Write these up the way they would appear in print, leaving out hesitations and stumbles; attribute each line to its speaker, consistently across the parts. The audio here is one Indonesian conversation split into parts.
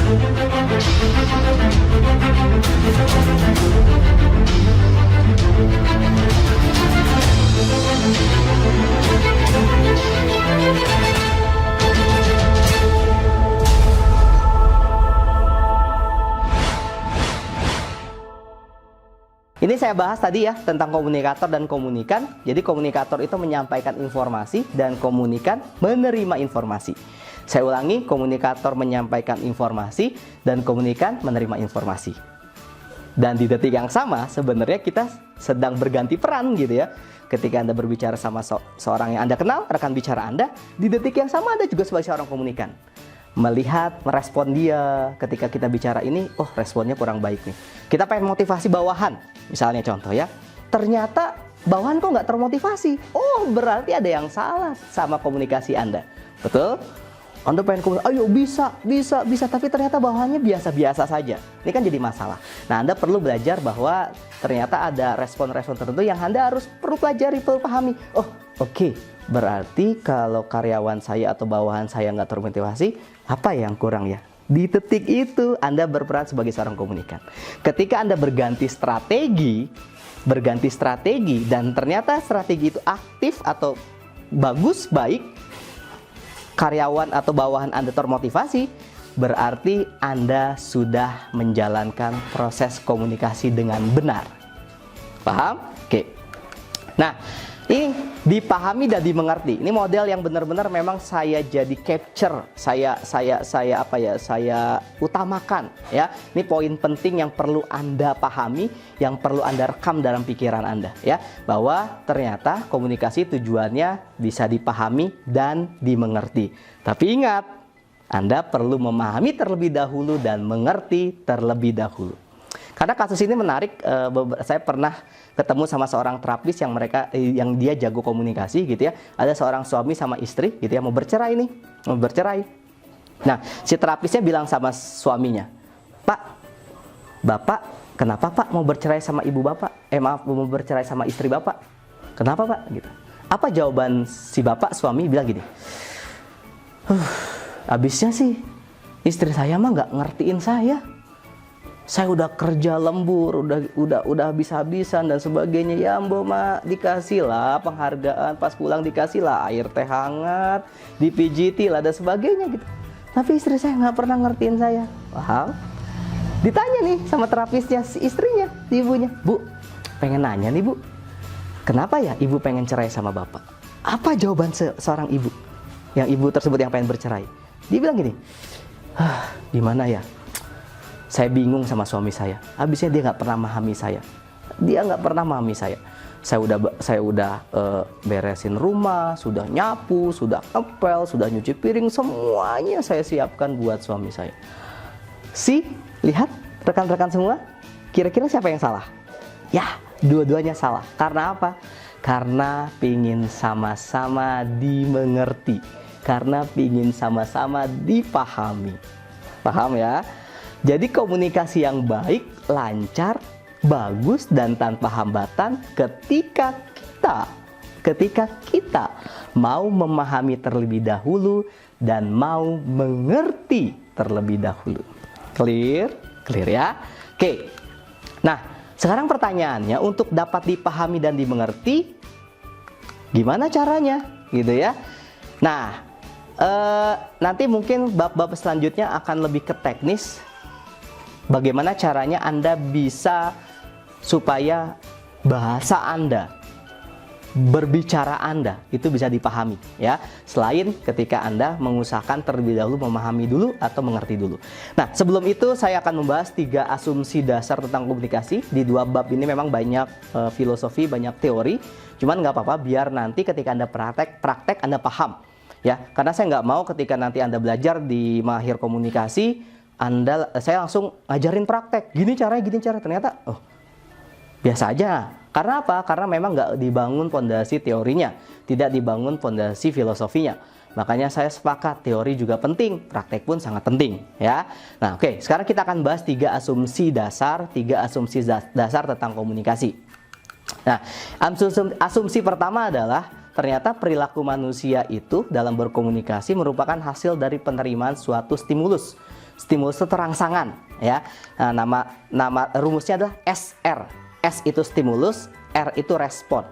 Speaker 1: Ini saya bahas tadi ya tentang komunikator dan komunikan. Jadi komunikator itu menyampaikan informasi dan komunikan menerima informasi. Saya ulangi, komunikator menyampaikan informasi dan komunikan menerima informasi. Dan di detik yang sama sebenarnya kita sedang berganti peran gitu ya. Ketika Anda berbicara sama seorang yang Anda kenal, rekan bicara Anda, di detik yang sama Anda juga sebagai seorang komunikan. Melihat, merespon dia ketika kita bicara ini, oh responnya kurang baik nih. Kita pengen motivasi bawahan, misalnya contoh ya. Ternyata bawahan kok nggak termotivasi. Oh berarti ada yang salah sama komunikasi Anda. Betul? Anda pengen komunikasi, ayo bisa, tapi ternyata bawahannya biasa-biasa saja. Ini kan jadi masalah. Nah Anda perlu belajar bahwa ternyata ada respon-respon tertentu yang Anda perlu pelajari, perlu pahami. Oh oke. Berarti kalau karyawan saya atau bawahan saya nggak termotivasi, apa yang kurang ya? Di detik itu Anda berperan sebagai seorang komunikan. Ketika Anda berganti strategi dan ternyata strategi itu aktif atau bagus, baik, karyawan atau bawahan Anda termotivasi, berarti Anda sudah menjalankan proses komunikasi dengan benar. Paham? Oke. Nah, ini dipahami dan dimengerti. Ini model yang benar-benar memang saya jadi capture, saya utamakan ya. Ini poin penting yang perlu Anda pahami, yang perlu Anda rekam dalam pikiran Anda ya, bahwa ternyata komunikasi tujuannya bisa dipahami dan dimengerti. Tapi ingat, Anda perlu memahami terlebih dahulu dan mengerti terlebih dahulu. Karena kasus ini menarik, saya pernah ketemu sama seorang terapis yang dia jago komunikasi gitu ya. Ada seorang suami sama istri gitu ya, mau bercerai. Nah, si terapisnya bilang sama suaminya, "Pak, Bapak kenapa Pak mau bercerai sama ibu Bapak? Mau bercerai sama istri Bapak? Kenapa Pak?" gitu. Apa jawaban si Bapak? Suami bilang gini, "Habisnya sih istri saya mah nggak ngertiin saya. Saya udah kerja lembur, udah habis-habisan dan sebagainya. Ya Mbok Mak, dikasih lah penghargaan, pas pulang dikasih lah air teh hangat, dipijiti lah dan sebagainya gitu. Tapi istri saya nggak pernah ngertiin saya." Paham? Ditanya nih sama terapisnya, si istrinya, si ibunya, "Bu, pengen nanya nih Bu, kenapa ya ibu pengen cerai sama bapak?" Apa jawaban seorang ibu? Yang ibu tersebut yang pengen bercerai. Dia bilang gini, "Gimana ya? Saya bingung sama suami saya. Habisnya dia nggak pernah memahami saya. Saya udah beresin rumah, sudah nyapu, sudah ngepel, sudah nyuci piring, semuanya saya siapkan buat suami saya." Lihat rekan-rekan semua, kira-kira siapa yang salah? Ya, dua-duanya salah. Karena apa? Karena pingin sama-sama dimengerti, karena pingin sama-sama dipahami. Paham ya? Jadi komunikasi yang baik, lancar, bagus, dan tanpa hambatan ketika kita mau memahami terlebih dahulu dan mau mengerti terlebih dahulu. Clear? Clear ya? Oke. Nah, sekarang pertanyaannya, untuk dapat dipahami dan dimengerti, gimana caranya? Gitu ya. Nah, nanti mungkin bab-bab selanjutnya akan lebih ke teknis. Bagaimana caranya Anda bisa supaya bahasa Anda, berbicara Anda itu bisa dipahami ya. Selain ketika Anda mengusahakan terlebih dahulu memahami dulu atau mengerti dulu. Nah, sebelum itu saya akan membahas 3 asumsi dasar tentang komunikasi. Di 2 bab ini memang banyak filosofi, banyak teori. Cuman nggak apa-apa biar nanti ketika Anda praktek Anda paham ya. Karena saya nggak mau ketika nanti Anda belajar di Mahir Komunikasi, saya langsung ngajarin praktek, gini caranya, ternyata biasa aja. Karena apa? Karena memang nggak dibangun fondasi teorinya, tidak dibangun fondasi filosofinya. Makanya saya sepakat, teori juga penting, praktek pun sangat penting ya. Nah oke, sekarang kita akan bahas 3 asumsi dasar tentang komunikasi. Nah, asumsi pertama adalah ternyata perilaku manusia itu dalam berkomunikasi merupakan hasil dari penerimaan suatu stimulus. Stimulus itu terangsangan, ya. Nah, nama rumusnya adalah SR. S itu stimulus, R itu respon.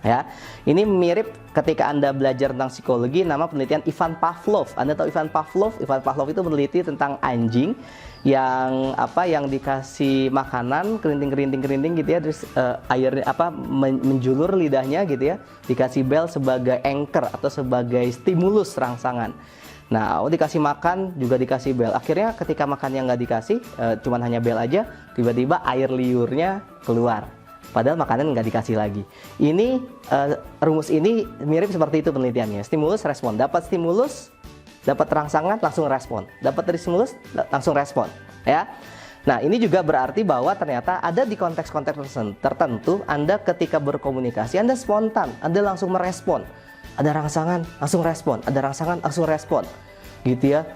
Speaker 1: Ya, ini mirip ketika Anda belajar tentang psikologi, nama penelitian Ivan Pavlov. Anda tahu Ivan Pavlov? Ivan Pavlov itu meneliti tentang anjing yang yang dikasih makanan kerinting gitu ya, terus airnya menjulur lidahnya gitu ya, dikasih bel sebagai anchor atau sebagai stimulus rangsangan. Nah, dikasih makan juga dikasih bel. Akhirnya ketika makannya nggak dikasih, cuman hanya bel aja, tiba-tiba air liurnya keluar. Padahal makanan nggak dikasih lagi. Ini rumus ini mirip seperti itu penelitiannya. Stimulus, respon. Dapat stimulus, dapat rangsangan, langsung respon. Dapat stimulus, langsung respon. Ya. Nah, ini juga berarti bahwa ternyata ada di konteks-konteks tertentu, Anda ketika berkomunikasi, Anda spontan, Anda langsung merespon. Ada rangsangan, langsung respon. Ada rangsangan, langsung respon. Gitu ya.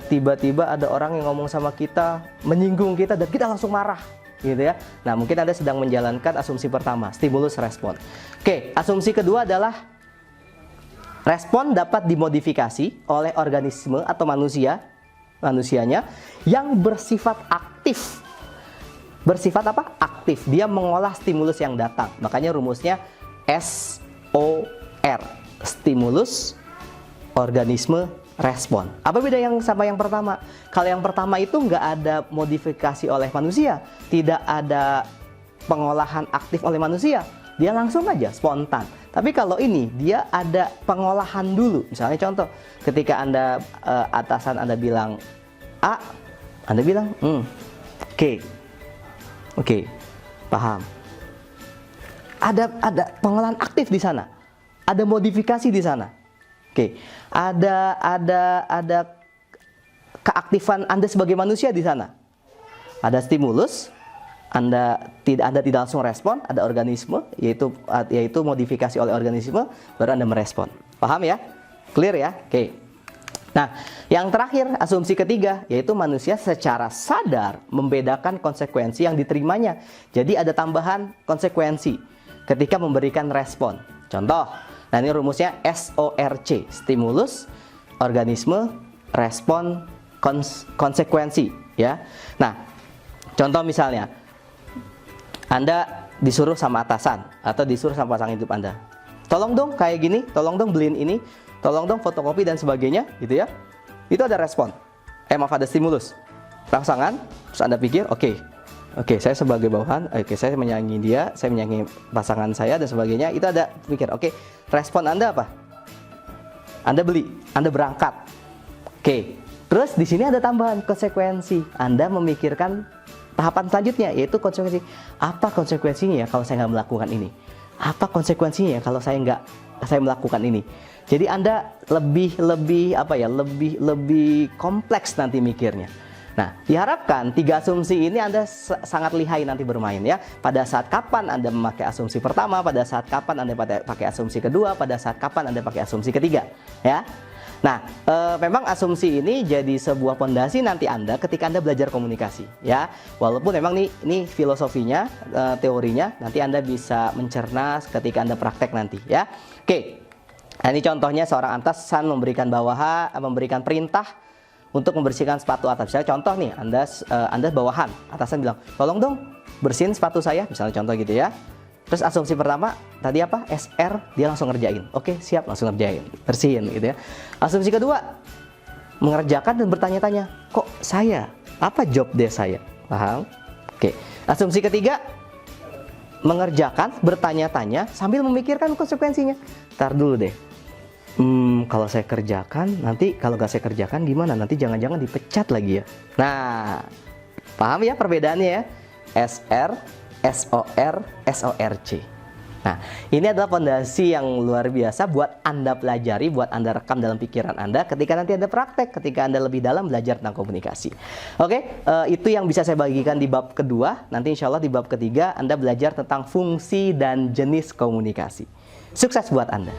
Speaker 1: Tiba-tiba ada orang yang ngomong sama kita, menyinggung kita, dan kita langsung marah. Gitu ya. Nah, mungkin Anda sedang menjalankan asumsi pertama, stimulus respon. Oke, asumsi kedua adalah respon dapat dimodifikasi oleh organisme atau manusianya yang bersifat aktif. Bersifat apa? Aktif. Dia mengolah stimulus yang datang. Makanya rumusnya SOR. Stimulus, organisme, respon. Apa beda yang sama yang pertama? Kalau yang pertama itu nggak ada modifikasi oleh manusia, tidak ada pengolahan aktif oleh manusia, dia langsung aja spontan. Tapi kalau ini dia ada pengolahan dulu. Misalnya contoh, ketika Anda atasan Anda bilang A, Anda bilang oke, paham. Ada pengolahan aktif di sana, ada modifikasi di sana. Oke, ada keaktifan Anda sebagai manusia di sana. Ada stimulus, Anda tidak langsung respon, ada organisme, yaitu modifikasi oleh organisme, baru Anda merespon. Paham ya? Clear ya? Oke. Nah, yang terakhir, asumsi ketiga, yaitu manusia secara sadar membedakan konsekuensi yang diterimanya. Jadi ada tambahan konsekuensi ketika memberikan respon. Contoh, nah ini rumusnya SORC, stimulus, organisme, respon, konsekuensi, ya. Nah, contoh misalnya, Anda disuruh sama atasan atau disuruh sama pasangan hidup Anda, tolong dong kayak gini, tolong dong beliin ini, tolong dong fotokopi dan sebagainya, gitu ya. Itu ada respon. Ada stimulus, rangsangan, terus Anda pikir, Oke, saya sebagai bawahan, saya menyayangi dia, saya menyayangi pasangan saya dan sebagainya. Itu ada pikir, respon Anda apa? Anda beli, Anda berangkat. Terus di sini ada tambahan konsekuensi. Anda memikirkan tahapan selanjutnya, yaitu konsekuensi. Apa konsekuensinya ya kalau saya nggak melakukan ini? Apa konsekuensinya ya kalau saya melakukan ini? Jadi Anda lebih kompleks nanti mikirnya. Nah, diharapkan 3 asumsi ini Anda sangat lihai nanti bermain ya. Pada saat kapan Anda memakai asumsi pertama, pada saat kapan Anda pakai asumsi kedua, pada saat kapan Anda pakai asumsi ketiga, ya. Nah, memang asumsi ini jadi sebuah pondasi nanti Anda ketika Anda belajar komunikasi, ya. Walaupun memang ini filosofinya, teorinya, nanti Anda bisa mencerna ketika Anda praktek nanti, ya. Oke. Nah, ini contohnya seorang atasan memberikan perintah untuk membersihkan sepatu atas. Misalnya contoh nih, Anda bawahan, atasan bilang, tolong dong bersihin sepatu saya, misalnya contoh gitu ya. Terus asumsi pertama tadi apa? SR, dia langsung ngerjain. Oke, siap, langsung ngerjain, bersihin gitu ya. Asumsi kedua, mengerjakan dan bertanya-tanya, kok saya? Apa job desk saya? Paham? Oke. Asumsi ketiga, mengerjakan, bertanya-tanya sambil memikirkan konsekuensinya. Ntar dulu deh. Kalau saya kerjakan, nanti kalau nggak saya kerjakan gimana? Nanti jangan-jangan dipecat lagi ya. Nah, paham ya perbedaannya ya? SR, SOR, SORC. Nah, ini adalah fondasi yang luar biasa buat Anda pelajari, buat Anda rekam dalam pikiran Anda ketika nanti Anda praktek, ketika Anda lebih dalam belajar tentang komunikasi. Oke, itu yang bisa saya bagikan di bab kedua. Nanti insya Allah di bab ketiga Anda belajar tentang fungsi dan jenis komunikasi. Sukses buat Anda.